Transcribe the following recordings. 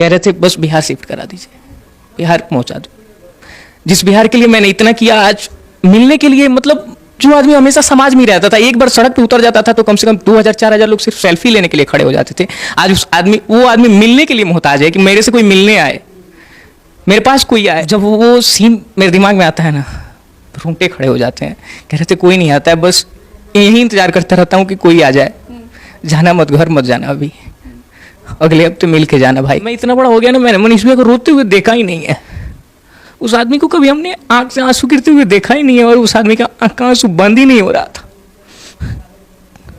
कह रहे थे बस बिहार शिफ्ट करा दीजिए, बिहार पहुंचा दो। जिस बिहार के लिए मैंने इतना किया, आज मिलने के लिए, मतलब जो आदमी हमेशा समाज में रहता था, एक बार सड़क पे उतर जाता था तो कम से कम 2000-4000 लोग सिर्फ सेल्फी लेने के लिए खड़े हो जाते थे। आज वो आदमी मिलने के लिए मोहताज है कि मेरे से कोई मिलने आए, मेरे पास कोई आए। जब वो सीन मेरे दिमाग में आता है ना, रोंगटे खड़े हो जाते हैं। कह रहे थे कोई नहीं आता है, बस यही इंतजार करता रहता हूँ कि कोई आ जाए। जाना मत, घर मत जाना, अभी अगले हफ्ते मिल के जाना भाई। मैं इतना बड़ा हो गया ना, मैंने मनीष भैया को रोते हुए देखा ही नहीं है। उस आदमी को कभी हमने आंख से आंसू गिरते हुए देखा ही नहीं है, और उस आदमी का आंख का आंसू बंद ही नहीं हो रहा था।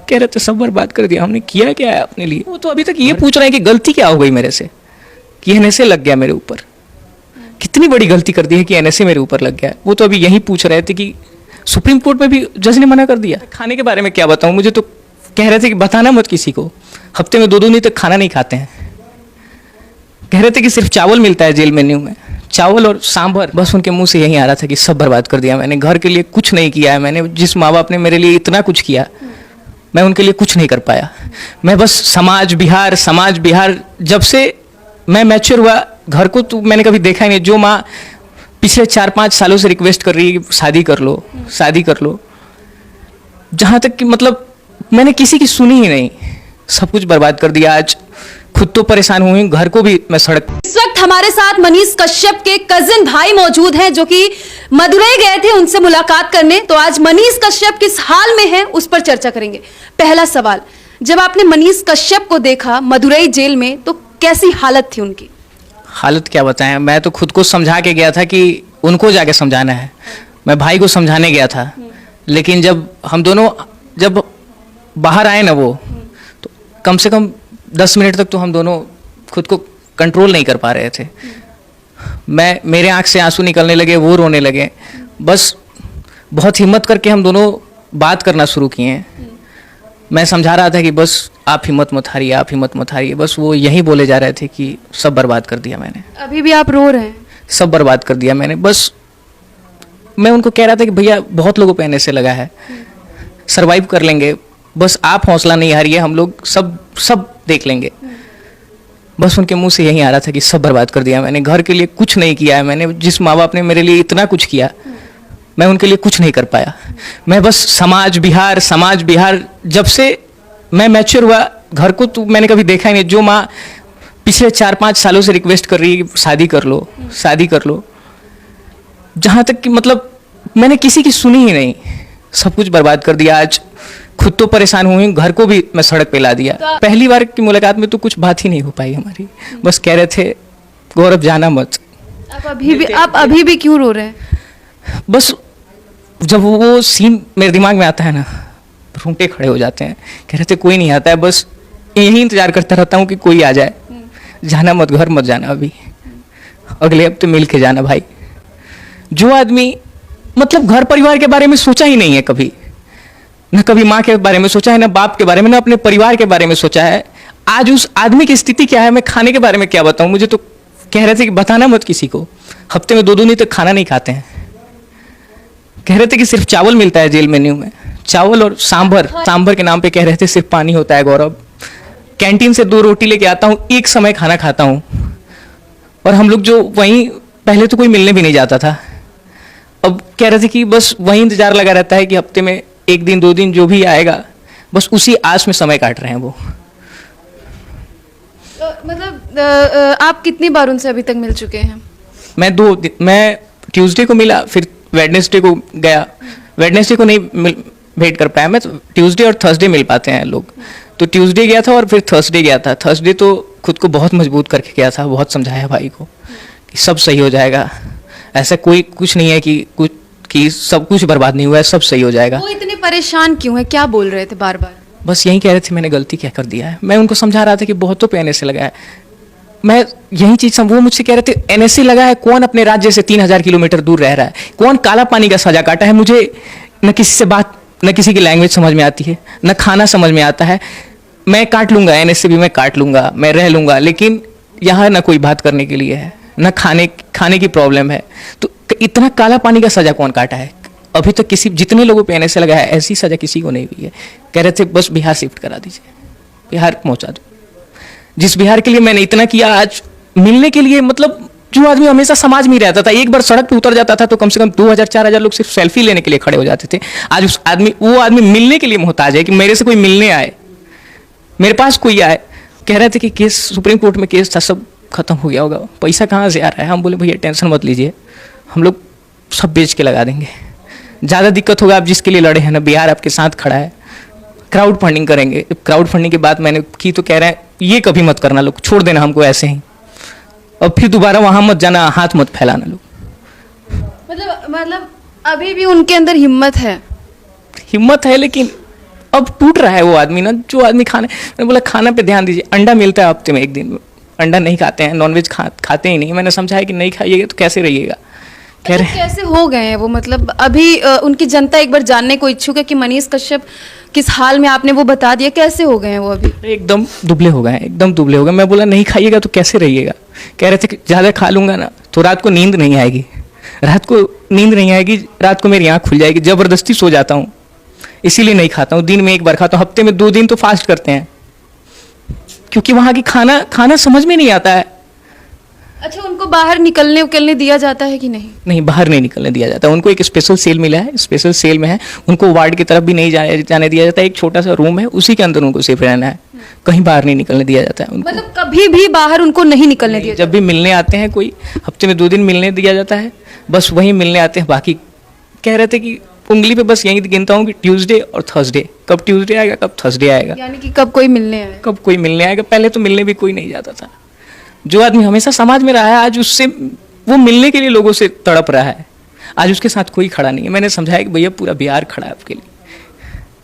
कह रहे थे सब बर्बाद कर दिया, हमने किया क्या है अपने लिए। वो तो अभी तक ये पूछ रहे हैं कि गलती क्या हो गई मेरे से कि एनएसए लग गया मेरे ऊपर। कितनी बड़ी गलती कर दी है कि एनएसए मेरे ऊपर लग गया। वो तो अभी यही पूछ रहे थे कि सुप्रीम कोर्ट में भी जज ने मना कर दिया। खाने के बारे में क्या बताऊं, मुझे तो कह रहे थे कि बताना मत किसी को। हफ्ते में 2 दिन तक खाना नहीं खाते हैं। कह रहे थे कि सिर्फ चावल मिलता है जेल मेन्यू में, चावल और सांभर। बस उनके मुंह से यही आ रहा था कि सब बर्बाद कर दिया मैंने, घर के लिए कुछ नहीं किया है मैंने। जिस माँ बाप ने मेरे लिए इतना कुछ किया, मैं उनके लिए कुछ नहीं कर पाया। मैं बस समाज बिहार। जब से मैं मैच्योर हुआ, घर को तो मैंने कभी देखा ही नहीं। जो माँ पिछले 4-5 सालों से रिक्वेस्ट कर रही है कि शादी कर लो, जहाँ तक कि मतलब मैंने किसी की सुनी ही नहीं, सब कुछ बर्बाद कर दिया। आज खुद तो परेशान हुई, घर को भी मैं सड़क। इस वक्त हमारे साथ मनीष कश्यप के कजिन भाई मौजूद हैं, जो कि मदुरई गए थे उनसे मुलाकात करने। तो आज मनीष कश्यप किस हाल में हैं उस पर चर्चा करेंगे। पहला सवाल, जब आपने मनीष कश्यप को देखा मदुरई जेल में, तो कैसी हालत थी उनकी? हालत क्या बताएं, मैं तो खुद को समझा के गया था कि उनको जाके समझाना है। मैं भाई को समझाने गया था, लेकिन जब हम दोनों जब बाहर आए ना, वो तो कम से कम 10 मिनट तक तो हम दोनों खुद को कंट्रोल नहीं कर पा रहे थे। मेरे आंख से आंसू निकलने लगे, वो रोने लगे। बस बहुत हिम्मत करके हम दोनों बात करना शुरू किए। मैं समझा रहा था कि बस आप हिम्मत मत हारिए। बस वो यही बोले जा रहे थे कि सब बर्बाद कर दिया मैंने। अभी भी आप रो रहे हैं? सब बर्बाद कर दिया मैंने। बस मैं उनको कह रहा था कि भैया बहुत लोगों पे एनएसए लगा है, सरवाइव कर लेंगे, बस आप हौसला नहीं हारिए, हम लोग सब देख लेंगे। बस उनके मुंह से यही आ रहा था कि सब बर्बाद कर दिया मैंने, घर के लिए कुछ नहीं किया है मैंने। जिस माँ बाप ने मेरे लिए इतना कुछ किया, मैं उनके लिए कुछ नहीं कर पाया। मैं बस समाज बिहार। जब से मैं मैच्योर हुआ, घर को तो मैंने कभी देखा ही नहीं। जो माँ पिछले 4-5 सालों से रिक्वेस्ट कर रही है कि शादी कर लो, जहाँ तक कि मतलब मैंने किसी की सुनी ही नहीं, सब कुछ बर्बाद कर दिया। आज खुद तो परेशान हुई, घर को भी मैं सड़क पे ला दिया। पहली बार की मुलाकात में तो कुछ बात ही नहीं हो पाई हमारी। बस कह रहे थे गौरव जाना मत। आप अभी भी क्यों रो रहे हैं? बस जब वो सीन मेरे दिमाग में आता है ना, रोंगटे खड़े हो जाते हैं। कह रहे थे कोई नहीं आता है, बस यही इंतजार करता रहता हूँ कि कोई आ जाए। जाना मत, घर मत जाना, अभी अगले हफ्ते मिल के जाना भाई। जो आदमी मतलब घर परिवार के बारे में सोचा ही नहीं है कभी, न कभी माँ के बारे में सोचा है, न बाप के बारे में, न अपने परिवार के बारे में सोचा है। आज उस आदमी की स्थिति क्या है, मैं खाने के बारे में क्या बताऊं। मुझे तो कह रहे थे कि बताना मत किसी को। हफ्ते में 2 दिन तक खाना नहीं खाते हैं। कह रहे थे कि सिर्फ चावल मिलता है जेल मेन्यू में, चावल और सांभर के नाम पे कह रहे थे सिर्फ पानी होता है। गौरव, कैंटीन से 2 रोटी लेके आता हूँ, एक समय खाना खाता हूँ। और हम लोग जो वहीं पहले तो कोई मिलने भी नहीं जाता था, अब कह रहे थे कि बस वही इंतजार लगा रहता है कि हफ्ते में 1 दिन 2 दिन जो भी आएगा, बस उसी आस में समय काट रहे हैं वो। मतलब आप कितनी बार उनसे अभी तक मिल चुके हैं? मैं ट्यूसडे को मिला, फिर वेडनेसडे को गया। वेडनेसडे को नहीं भेंट कर पाया मैं, तो ट्यूसडे और थर्सडे मिल पाते हैं लोग। तो ट्यूसडे गया था और फिर थर्सडे गया था। थर्सडे तो खुद को बहुत मजबूत करके गया था, बहुत समझाया भाई को कि सब सही हो जाएगा, ऐसा कोई कुछ नहीं है कि सब कुछ बर्बाद नहीं हुआ है, सब सही हो जाएगा। वो इतने परेशान क्यों है, क्या बोल रहे थे बार बार? बस यही कह रहे थे मैंने गलती क्या कर दिया है। मैं उनको समझा रहा था कि बहुतों पे एनएसए लगा है। मैं यही चीज वो मुझसे कह रहे थे एनएसए लगा है, कौन अपने राज्य से 3000 किलोमीटर दूर रह रहा है, कौन काला पानी का सजा काटा है। मुझे न किसी से बात, न किसी की लैंग्वेज समझ में आती है, न खाना समझ में आता है। मैं काट लूंगा, एनएसए भी मैं काट लूंगा, मैं रह लूंगा, लेकिन यहाँ न कोई बात करने के लिए है, न खाने की प्रॉब्लम है। तो इतना काला पानी का सजा कौन काटा है? अभी तक किसी, जितने लोगों पे एनएसए लगा है, ऐसी सजा किसी को नहीं हुई है। कह रहे थे बस बिहार शिफ्ट करा दीजिए, बिहार पहुंचा दो। जिस बिहार के लिए मैंने इतना किया, आज मिलने के लिए मतलब जो आदमी हमेशा समाज में ही रहता था, एक बार सड़क पे उतर जाता था तो कम से कम 2000-4000 लोग सिर्फ सेल्फी लेने के लिए खड़े हो जाते थे। आज वो आदमी मिलने के लिए मोहताज है कि मेरे से कोई मिलने आए, मेरे पास कोई आए। कह रहे थे कि केस सुप्रीम कोर्ट में केस था, सब खत्म हो गया होगा, पैसा कहाँ से आ रहा है। हम बोले भैया टेंशन मत लीजिए, हम लोग सब बेच के लगा देंगे। ज़्यादा दिक्कत होगा, आप जिसके लिए लड़े हैं ना, बिहार आपके साथ खड़ा है, क्राउड फंडिंग करेंगे। क्राउड फंडिंग की बात मैंने की तो कह रहे हैं ये कभी मत करना, लोग छोड़ देना हमको ऐसे ही, और फिर दोबारा वहाँ मत जाना, हाथ मत फैलाना लोग। मतलब अभी भी उनके अंदर हिम्मत है, लेकिन अब टूट रहा है वो आदमी ना, जो आदमी मैंने बोला खाना पे ध्यान दीजिए। अंडा मिलता है हफ्ते में एक दिन, अंडा नहीं खाते हैं, नॉनवेज खाते ही नहीं। मैंने समझाया कि नहीं खाइएगा तो कैसे रहिएगा। कह रहे कैसे हो गए हैं वो, मतलब अभी उनकी जनता एक बार जानने को इच्छुक है कि मनीष कश्यप किस हाल में, आपने वो बता दिया, कैसे हो गए हैं वो अभी? एकदम दुबले हो गए हैं, एकदम दुबले हो गए। मैं बोला नहीं खाइएगा तो कैसे रहिएगा। कह रहे थे कि ज़्यादा खा लूंगा ना तो रात को नींद नहीं आएगी, रात को मेरी आँख खुल जाएगी, ज़बरदस्ती सो जाता हूँ, इसीलिए नहीं खाता हूँ। दिन में एक बार खाता हूँ, हफ्ते में 2 दिन तो फास्ट करते हैं, क्योंकि वहाँ की खाना समझ में नहीं आता है। अच्छा, उनको बाहर निकलने दिया जाता है कि नहीं? नहीं, बाहर नहीं निकलने दिया जाता। उनको एक स्पेशल सेल मिला है, स्पेशल सेल में है, उनको वार्ड की तरफ भी नहीं जाने दिया जाता है। एक छोटा सा रूम है, उसी के अंदर उनको सेफ रहना है, कहीं बाहर नहीं निकलने दिया जाता है उनको। मतलब कभी भी बाहर उनको नहीं निकलने दिया? जब भी मिलने आते हैं कोई, हफ्ते में 2 दिन मिलने दिया जाता है, बस वही मिलने आते हैं। बाकी कह रहे थे कि उंगली पे बस यही गिनता हूँ कि ट्यूसडे और थर्सडे, कब ट्यूसडे आएगा कब थर्सडे आएगा, यानी कि कब कोई मिलने आएगा। पहले तो मिलने भी कोई नहीं जाता था। जो आदमी हमेशा समाज में रहा है, आज उससे वो मिलने के लिए लोगों से तड़प रहा है, आज उसके साथ कोई खड़ा नहीं है। मैंने समझाया कि भैया पूरा बिहार खड़ा है आपके लिए,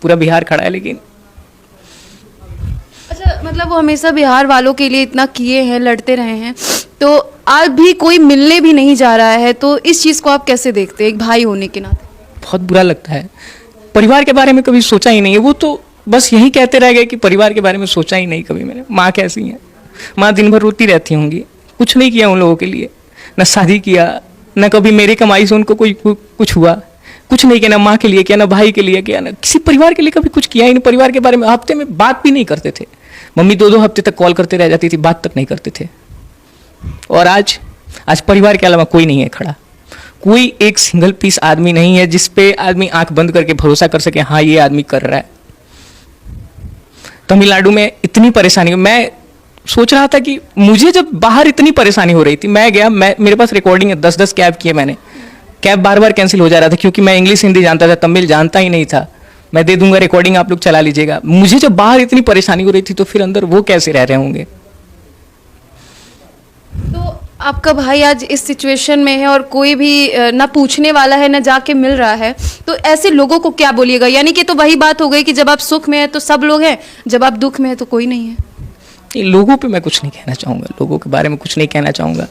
पूरा बिहार खड़ा है। लेकिन अच्छा, मतलब वो हमेशा बिहार वालों के लिए इतना किए हैं, लड़ते रहे हैं, तो आज भी कोई मिलने भी नहीं जा रहा है, तो इस चीज़ को आप कैसे देखते हैं एक भाई होने के नाते? बहुत बुरा लगता है। परिवार के बारे में कभी सोचा ही नहीं है, वो तो बस यही कहते रह गए कि परिवार के बारे में सोचा ही नहीं कभी मैंने। माँ कैसी है, माँ दिन भर रोती रहती होंगी, कुछ नहीं किया उन लोगों के लिए, ना शादी किया, ना कभी मेरी कमाई से उनको कुछ हुआ, कुछ नहीं किया, ना माँ के लिए किया, ना भाई के लिए किया, ना किसी परिवार के लिए कभी कुछ किया ही नहीं। परिवार के बारे में हफ्ते में बात भी नहीं करते थे। मम्मी 2-2 हफ्ते तक कॉल करते रह जाती थी, बात तक नहीं करते थे। और आज परिवार के अलावा कोई नहीं है खड़ा, कोई एक सिंगल पीस आदमी नहीं है जिस पे आदमी आंख बंद करके भरोसा कर सके, हाँ ये आदमी कर रहा है। तमिलनाडु में इतनी परेशानी, मैं सोच रहा था कि मुझे जब बाहर इतनी परेशानी हो रही थी, मैं गया, मेरे पास रिकॉर्डिंग है, 10-10 कैब किए मैंने, कैब बार कैंसिल हो जा रहा था, क्योंकि मैं इंग्लिश हिंदी जानता था, तमिल जानता ही नहीं था। मैं दे दूंगा रिकॉर्डिंग, आप लोग चला लीजिएगा। मुझे जब बाहर इतनी परेशानी हो रही थी तो फिर अंदर वो कैसे रह रहे होंगे। तो आपका भाई आज इस सिचुएशन में है और कोई भी ना पूछने वाला है ना जाके मिल रहा है, तो ऐसे लोगों को क्या बोलिएगा? यानी कि तो वही बात हो गई कि जब आप सुख में है तो सब लोग हैं, जब आप दुख में है तो कोई नहीं है। लोगों पे मैं कुछ नहीं कहना चाहूँगा, लोगों के बारे में कुछ नहीं कहना चाहूँगा।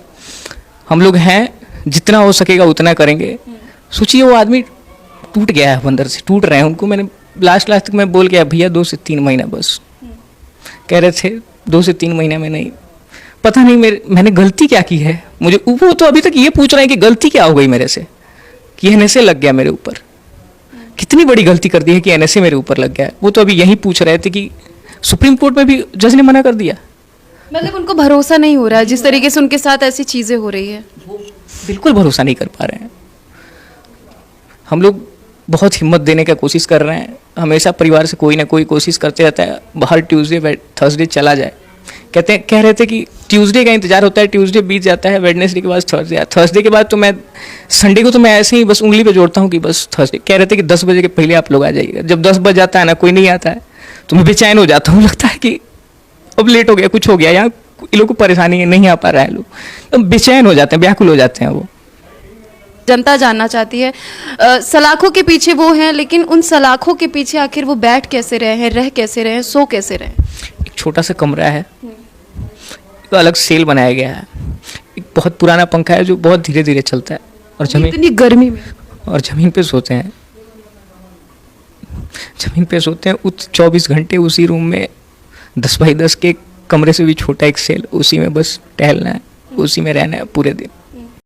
हम लोग हैं, जितना हो सकेगा उतना करेंगे। सोचिए वो आदमी टूट गया है, अंदर से टूट रहे हैं। उनको मैंने लास्ट तक मैं बोल गया भैया 2 से 3 महीना बस। कह रहे थे 2 से 3 महीने में नहीं, पता नहीं मैंने गलती क्या की है। मुझे वो तो अभी तक ये पूछ रहे हैं कि गलती क्या हो गई मेरे से कि एनएसए लग गया मेरे ऊपर, कितनी बड़ी गलती कर दी है कि एनएसए मेरे ऊपर लग गया है। वो तो अभी यही पूछ रहे थे कि सुप्रीम कोर्ट में भी जज ने मना कर दिया। मतलब उनको भरोसा नहीं हो रहा है जिस तरीके से उनके साथ ऐसी चीजें हो रही है, बिल्कुल भरोसा नहीं कर पा रहे हैं। हम लोग बहुत हिम्मत देने का कोशिश कर रहे हैं, हमेशा परिवार से कोई ना कोई कोशिश करते रहता है बाहर ट्यूसडे थर्सडे चला जाए। कह रहे थे कि ट्यूसडे का इंतजार होता है, ट्यूसडे बीत जाता है, वेडनेसडे के बाद थर्सडे, थर्सडे के बाद तो मैं संडे को तो मैं ऐसे ही बस उंगली पे जोड़ता हूँ कि बस थर्सडे। कह रहे थे कि 10 बजे के पहले आप लोग आ जाइएगा। जब 10 बज जाता है ना, कोई नहीं आता है, तो मैं बेचैन हो जाता हूँ, लगता है कि अब लेट हो गया, कुछ हो गया, यहाँ इन लोग को परेशानी है, नहीं आ पा रहा है लोग, तो बेचैन हो जाते हैं, व्याकुल हो जाते हैं। वो जनता जानना चाहती है सलाखों के पीछे वो हैं, लेकिन उन सलाखों के पीछे आखिर वो बैठ कैसे रहे हैं, रह कैसे रहे हैं, सो कैसे रहे हैं? एक छोटा सा कमरा है, एक अलग सेल बनाया गया है, एक बहुत पुराना पंखा है जो बहुत धीरे धीरे चलता है, और इतनी गर्मी में और जमीन पे सोते हैं, जमीन पे सोते हैं 24 घंटे उसी रूम में। 10 बाई 10 के कमरे से भी छोटा एक सेल, उसी में बस टहलना है, उसी में रहना है पूरे दिन।